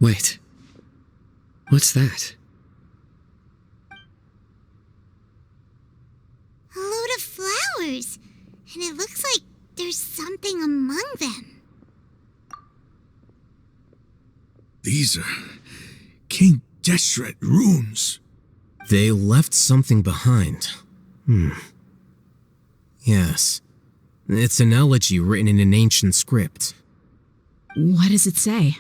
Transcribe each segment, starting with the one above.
Wait. What's that? A load of flowers. And it looks like there's something among them. These are King Deshret runes. They left something behind. Yes. It's an elegy written in an ancient script. What does it say?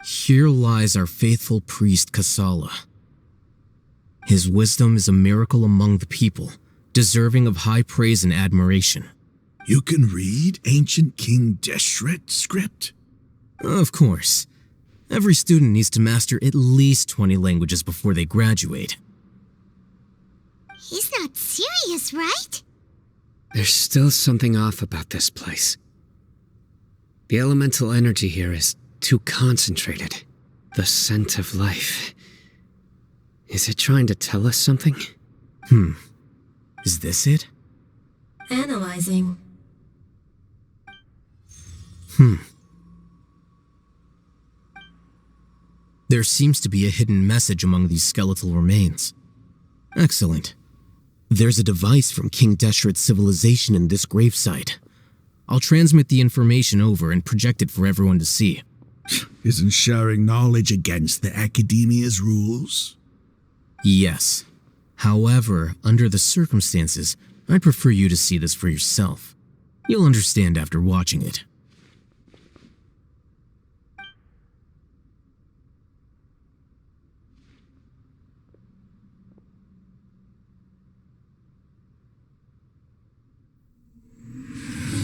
Here lies our faithful priest Kasala. His wisdom is a miracle among the people, deserving of high praise and admiration. You can read ancient King Deshret script? Of course. Every student needs to master at least 20 languages before they graduate. He's not serious, right? There's still something off about this place. The elemental energy here is too concentrated. The scent of life. Is it trying to tell us something? Is this it? Analyzing. There seems to be a hidden message among these skeletal remains. Excellent. There's a device from King Deshret's civilization in this gravesite. I'll transmit the information over and project it for everyone to see. Isn't sharing knowledge against the Academia's rules? Yes. However, under the circumstances, I'd prefer you to see this for yourself. You'll understand after watching it.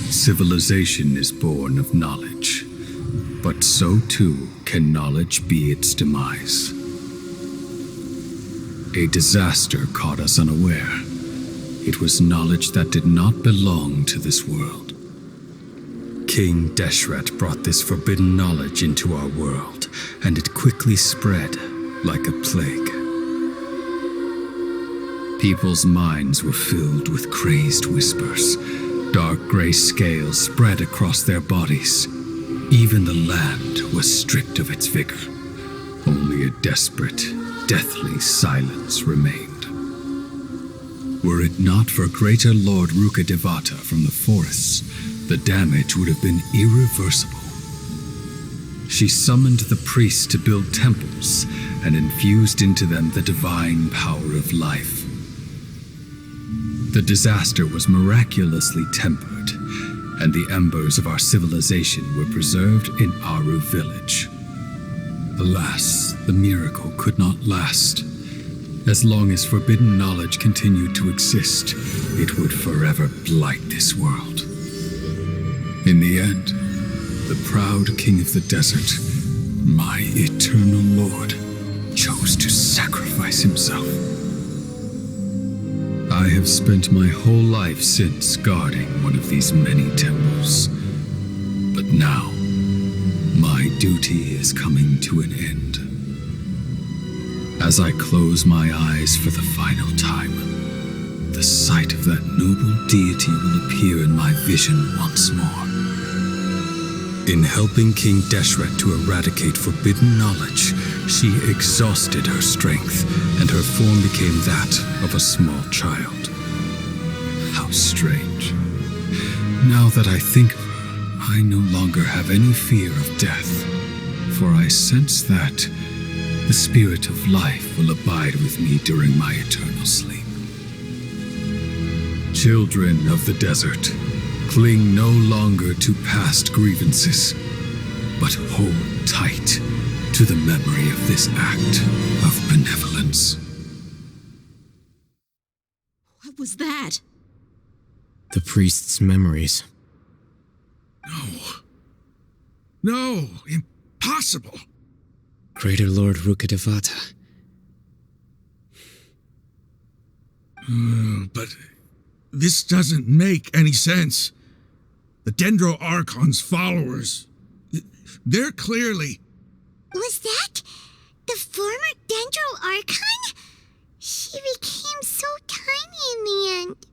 Civilization is born of knowledge, but so too can knowledge be its demise. A disaster caught us unaware. It was knowledge that did not belong to this world. King Deshret brought this forbidden knowledge into our world, and it quickly spread like a plague. People's minds were filled with crazed whispers. Dark gray scales spread across their bodies. Even the land was stripped of its vigor. Only a desperate, deathly silence remained. Were it not for greater Lord Rukkhadevata from the forests, the damage would have been irreversible. She summoned the priests to build temples and infused into them the divine power of life. The disaster was miraculously tempered, and the embers of our civilization were preserved in Aru village. Alas, the miracle could not last. As long as forbidden knowledge continued to exist, it would forever blight this world. In the end, the proud king of the desert, my eternal lord, chose to sacrifice himself. I have spent my whole life since guarding one of these many temples. But now, my duty is coming to an end. As I close my eyes for the final time, the sight of that noble deity will appear in my vision once more. In helping King Deshret to eradicate forbidden knowledge, she exhausted her strength, and her form became that of a small child. How strange. Now that I think of her, I no longer have any fear of death, for I sense that the spirit of life will abide with me during my eternal sleep. Children of the desert, cling no longer to past grievances, but hold tight to the memory of this act of benevolence. What was that? The priest's memories. No, impossible. Greater Lord Rukkhadevata. But this doesn't make any sense. The Dendro Archon's followers, they're clearly... Was that the former Dendro Archon? She became so tiny in the end.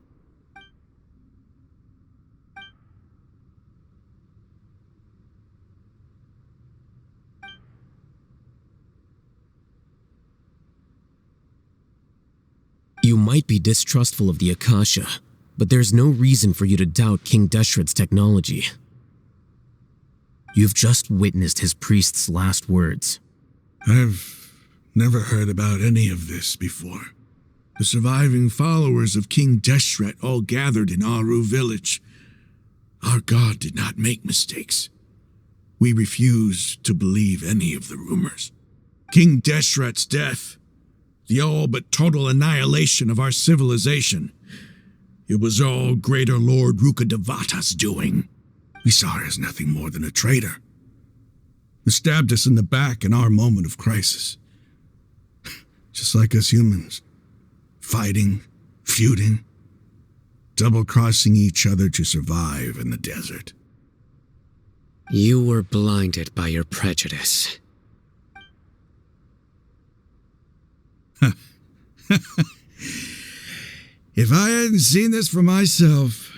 You might be distrustful of the Akasha, but there's no reason for you to doubt King Deshret's technology. You've just witnessed his priest's last words. I've never heard about any of this before. The surviving followers of King Deshret all gathered in Aru village. Our god did not make mistakes. We refused to believe any of the rumors. King Deshret's death, the all but total annihilation of our civilization, it was all Greater Lord Rukkhadevata's doing. We saw her as nothing more than a traitor, who stabbed us in the back in our moment of crisis. Just like us humans. Fighting, feuding, double-crossing each other to survive in the desert. You were blinded by your prejudice. If I hadn't seen this for myself,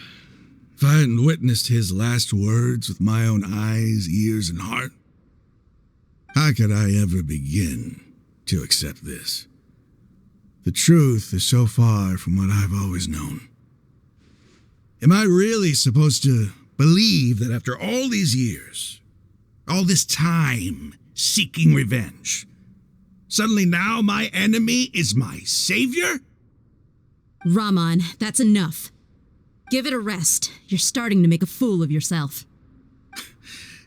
if I hadn't witnessed his last words with my own eyes, ears, and heart, how could I ever begin to accept this? The truth is so far from what I've always known. Am I really supposed to believe that after all these years, all this time seeking revenge, suddenly now my enemy is my savior? Raman, that's enough. Give it a rest. You're starting to make a fool of yourself.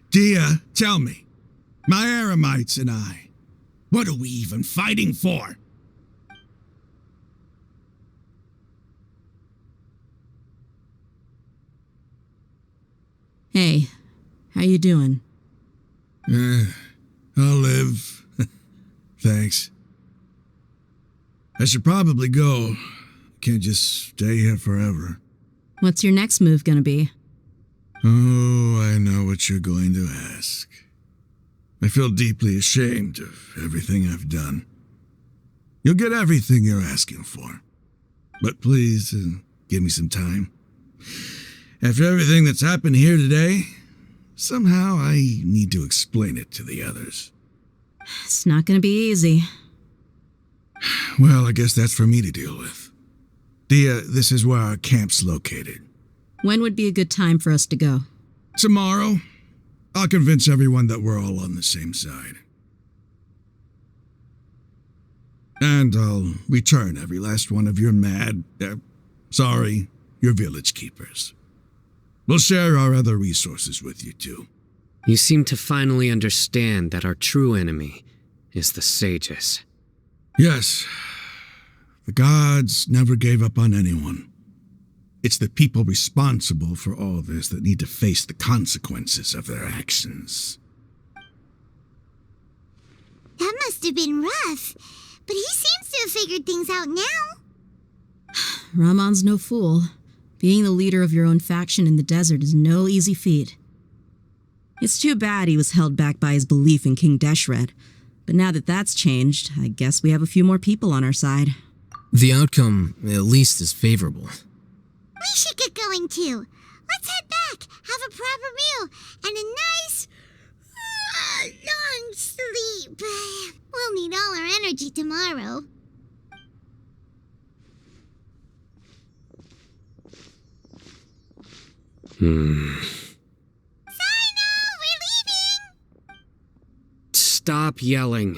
Dia, tell me, my Eremites and I, what are we even fighting for? Hey, how you doing? I'll live. Thanks. I should probably go. Can't just stay here forever. What's your next move gonna be? Oh, I know what you're going to ask. I feel deeply ashamed of everything I've done. You'll get everything you're asking for. But please, give me some time. After everything that's happened here today, somehow I need to explain it to the others. It's not gonna be easy. Well, I guess that's for me to deal with. Dia, this is where our camp's located. When would be a good time for us to go? Tomorrow, I'll convince everyone that we're all on the same side. And I'll return every last one of your your village keepers. We'll share our other resources with you too. You seem to finally understand that our true enemy is the sages. Yes, the gods never gave up on anyone. It's the people responsible for all this that need to face the consequences of their actions. That must have been rough, but he seems to have figured things out now. Raman's no fool. Being the leader of your own faction in the desert is no easy feat. It's too bad he was held back by his belief in King Deshret, but now that that's changed, I guess we have a few more people on our side. The outcome, at least, is favorable. We should get going too. Let's head back, have a proper meal, and a nice, long sleep. We'll need all our energy tomorrow. Sino, we're leaving! Stop yelling.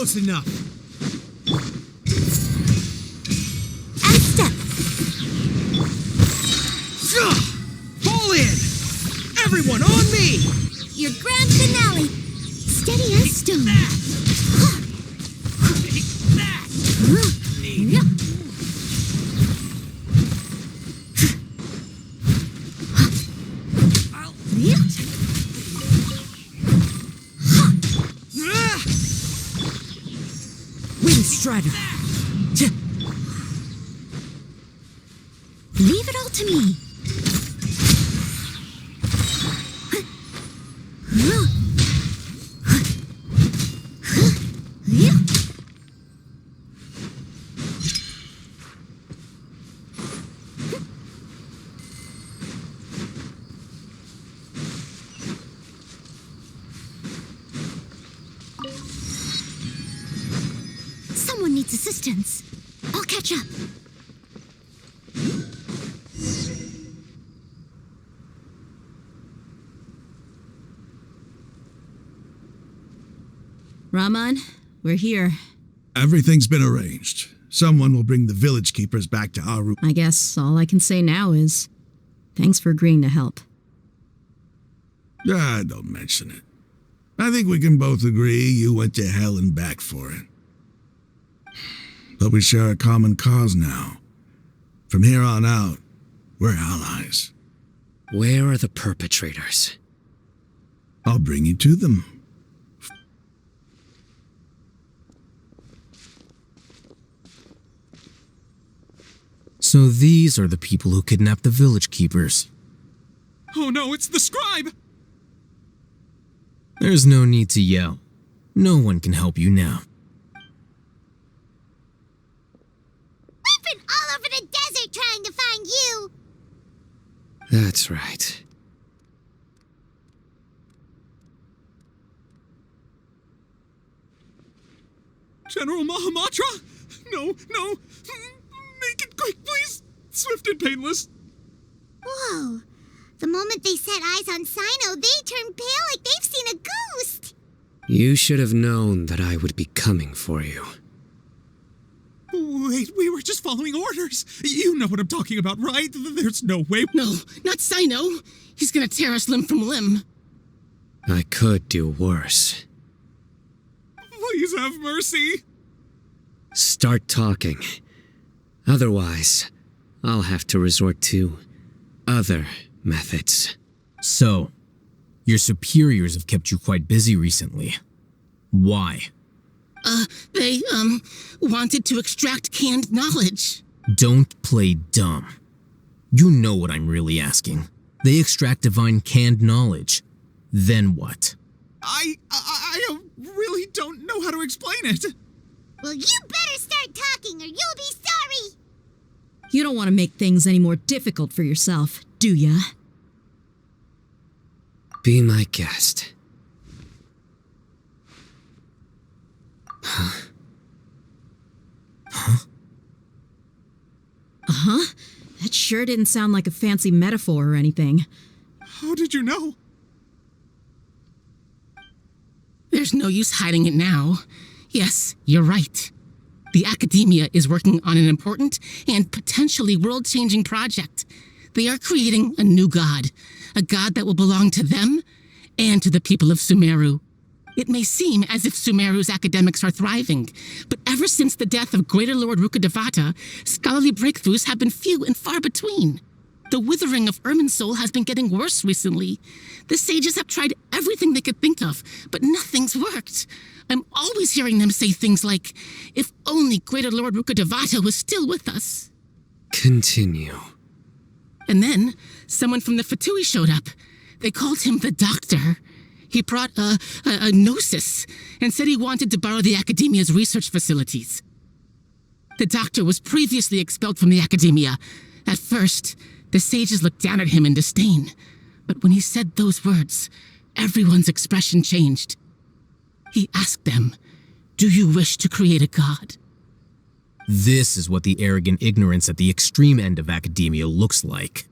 close enough. Out of step. Fall in! Everyone on me! Your grand finale. Steady as stone. Wind Strider! Leave it all to me. Someone needs assistance. I'll catch up. Raman, we're here. Everything's been arranged. Someone will bring the village keepers back to Aru. I guess all I can say now is thanks for agreeing to help. Ah, don't mention it. I think we can both agree you went to hell and back for it. But we share a common cause now. From here on out, we're allies. Where are the perpetrators? I'll bring you to them. So these are the people who kidnapped the village keepers. Oh no, it's the scribe! There's no need to yell. No one can help you now. We've been all over the desert trying to find you. That's right. General Mahamatra? No, no! Make it quick, please! Swift and painless! Whoa. The moment they set eyes on Sino, they turned pale like they've seen a ghost. You should have known that I would be coming for you. Wait, we were just following orders. You know what I'm talking about, right? There's no way. No, not Sino. He's gonna tear us limb from limb. I could do worse. Please have mercy. Start talking. Otherwise, I'll have to resort to other methods. So, your superiors have kept you quite busy recently. Why? They, wanted to extract canned knowledge. Don't play dumb. You know what I'm really asking. They extract divine canned knowledge. Then what? I really don't know how to explain it. Well, you better start talking or you'll be sorry. You don't want to make things any more difficult for yourself, do ya? Be my guest. Huh? Uh-huh. That sure didn't sound like a fancy metaphor or anything. How did you know? There's no use hiding it now. Yes, you're right. The Academia is working on an important and potentially world-changing project. They are creating a new god, a god that will belong to them and to the people of Sumeru. It may seem as if Sumeru's academics are thriving, but ever since the death of Greater Lord Rukkhadevata, scholarly breakthroughs have been few and far between. The withering of Irminsul has been getting worse recently. The sages have tried everything they could think of, but nothing's worked. I'm always hearing them say things like, if only Greater Lord Rukkhadevata was still with us. Continue. And then, someone from the Fatui showed up. They called him the Doctor. He brought a gnosis and said he wanted to borrow the Academia's research facilities. The Doctor was previously expelled from the Academia. At first, the sages looked down at him in disdain. But when he said those words, everyone's expression changed. He asked them, "Do you wish to create a god?" This is what the arrogant ignorance at the extreme end of academia looks like.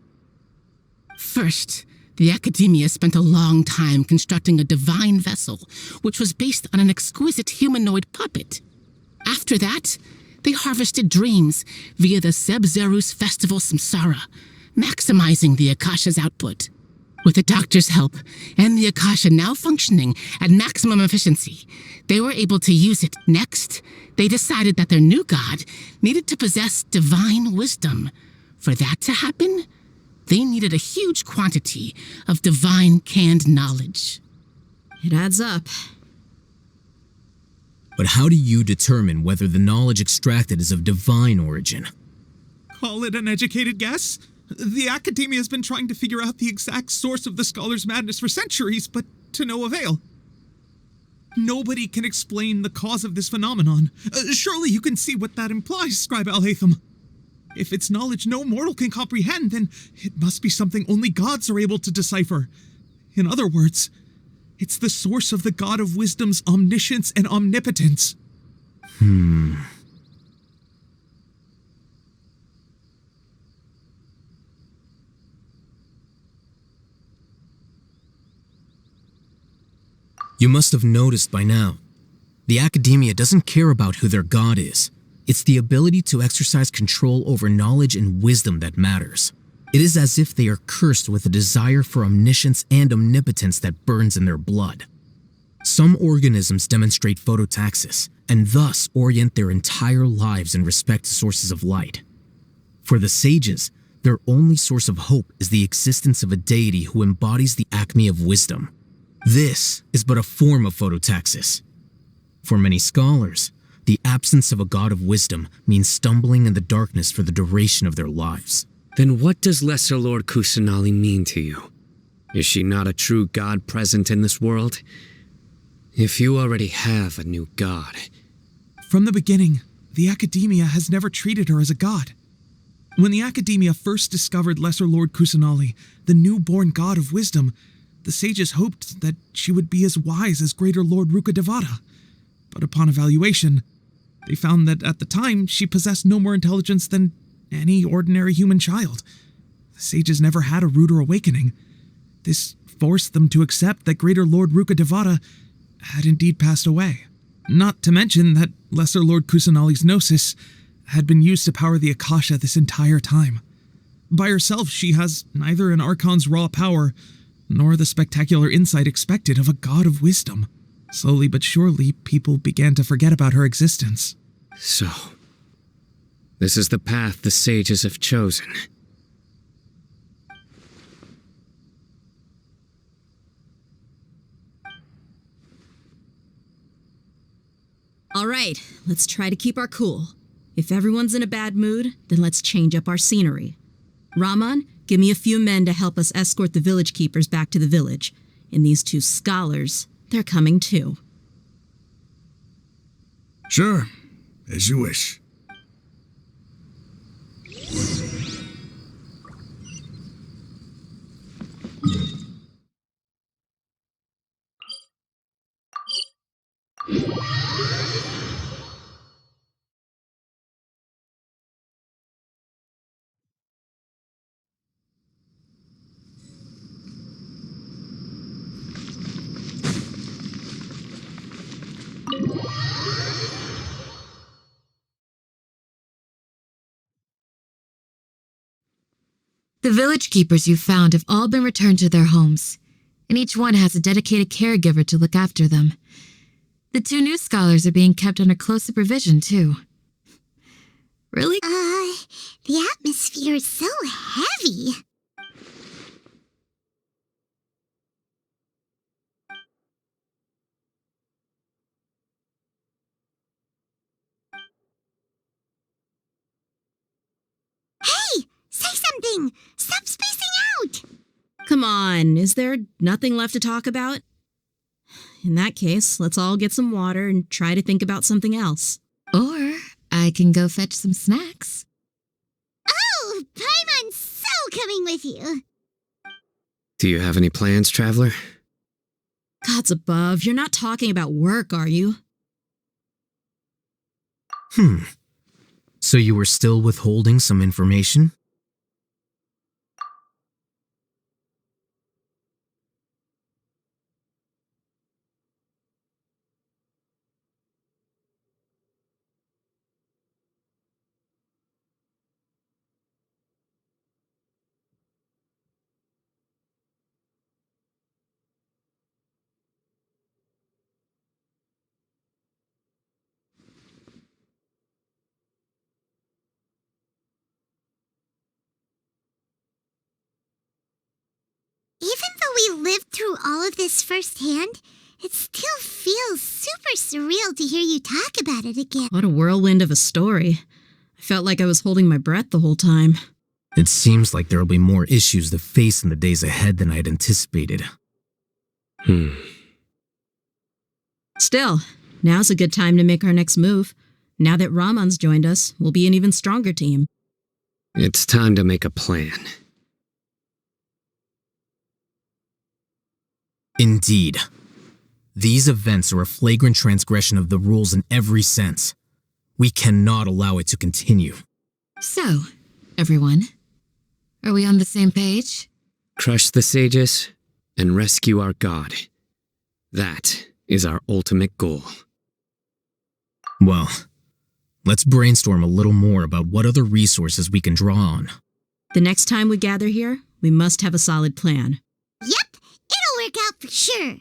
First, The Academia spent a long time constructing a divine vessel, which was based on an exquisite humanoid puppet. After that, they harvested dreams via the Sebzerus Festival Samsara, maximizing the Akasha's output. With the doctor's help, and the Akasha now functioning at maximum efficiency, they were able to use it. Next, they decided that their new god needed to possess divine wisdom. For that to happen, they needed a huge quantity of divine canned knowledge. It adds up. But how do you determine whether the knowledge extracted is of divine origin? Call it an educated guess? The Academia has been trying to figure out the exact source of the scholar's madness for centuries, but to no avail. Nobody can explain the cause of this phenomenon. Surely you can see what that implies, Scribe Al-Haytham. If it's knowledge no mortal can comprehend, then it must be something only gods are able to decipher. In other words, it's the source of the God of Wisdom's omniscience and omnipotence. You must have noticed by now. The Academia doesn't care about who their god is. It's the ability to exercise control over knowledge and wisdom that matters. It is as if they are cursed with a desire for omniscience and omnipotence that burns in their blood. Some organisms demonstrate phototaxis, and thus orient their entire lives in respect to sources of light. For the sages, their only source of hope is the existence of a deity who embodies the acme of wisdom. This is but a form of phototaxis. For many scholars, the absence of a god of wisdom means stumbling in the darkness for the duration of their lives. Then what does Lesser Lord Kusanali mean to you? Is she not a true god present in this world? If you already have a new god... From the beginning, the Academia has never treated her as a god. When the Academia first discovered Lesser Lord Kusanali, the newborn god of wisdom, the sages hoped that she would be as wise as Greater Lord Rukkhadevata. But upon evaluation, they found that at the time she possessed no more intelligence than any ordinary human child. The sages never had a ruder awakening. This forced them to accept that Greater Lord Rukkhadevata had indeed passed away. Not to mention that Lesser Lord Kusanali's gnosis had been used to power the Akasha this entire time. By herself, she has neither an Archon's raw power nor the spectacular insight expected of a god of wisdom. Slowly but surely, people began to forget about her existence. So, this is the path the sages have chosen. All right, let's try to keep our cool. If everyone's in a bad mood, then let's change up our scenery. Rahman, give me a few men to help us escort the village keepers back to the village. And these two scholars, they're coming too. Sure, as you wish. The village keepers you found have all been returned to their homes, and each one has a dedicated caregiver to look after them. The two new scholars are being kept under close supervision, too. Really? The atmosphere is so heavy. Hey! Say something! Stop spacing out! Come on, is there nothing left to talk about? In that case, let's all get some water and try to think about something else. Or I can go fetch some snacks. Oh, Paimon's so coming with you. Do you have any plans, traveler? Gods above, you're not talking about work, are you? So you were still withholding some information? lived through all of this firsthand, it still feels super surreal to hear you talk about it again. What a whirlwind of a story. I felt like I was holding my breath the whole time. It seems like there will be more issues to face in the days ahead than I had anticipated. Still, now's a good time to make our next move. Now that Ramon's joined us, we'll be an even stronger team. It's time to make a plan. Indeed. These events are a flagrant transgression of the rules in every sense. We cannot allow it to continue. So, everyone, are we on the same page? Crush the sages and rescue our god. That is our ultimate goal. Well, let's brainstorm a little more about what other resources we can draw on. The next time we gather here, we must have a solid plan. Yep, it'll work out for sure.